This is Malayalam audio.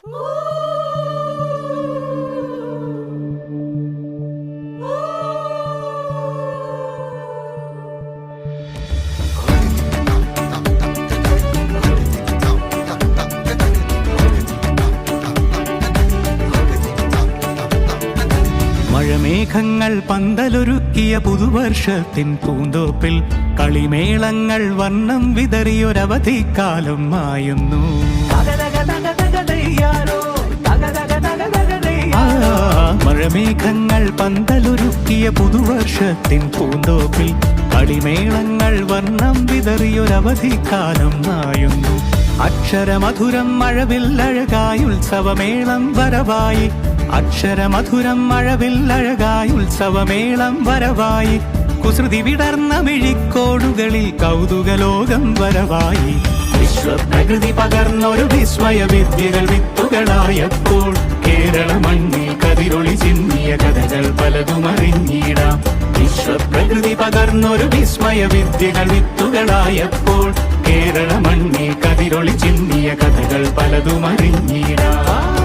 മഴമേഘങ്ങൾ പന്തലൊരുക്കിയ പുതുവർഷത്തിൻ പൂന്തോപ്പിൽ കളിമേളങ്ങൾ വർണ്ണം വിതറിയൊരവധിക്കാലം മായുന്നു. മഴമേഘങ്ങൾ പന്തലൊരുക്കിയ പുതുവർഷത്തിൻ പൂന്തോപ്പിൽ കളിമേളങ്ങൾ വർണ്ണം വിതറിയൊരവധിക്കാലം മായുന്നു. അക്ഷരമധുരം മഴവില്ലഴകായി ഉത്സവമേളം വരവായി, അക്ഷരമധുരം മഴവില്ലഴകായി ഉത്സവമേളം വരവായി, കുസൃതി വിടർന്ന മിഴിക്കോടുകളിൽ കൗതുകലോകം വരവായി. വിശ്വപ്രകൃതി പകർന്നൊരു വിസ്മയ വിദ്യകൾ വിത്തുകളായപ്പോൾ കേരള മണ്ണിൽ കതിരൊളി ചിന്നിയ കഥകൾ പലതും അറിഞ്ഞിടാം. വിശ്വപ്രകൃതി പകർന്നൊരു വിസ്മയ വിദ്യകൾ വിത്തുകളായപ്പോൾ കേരള മണ്ണിൽ കതിരൊളി ചിന്നിയ കഥകൾ പലതും അറിഞ്ഞിടാം.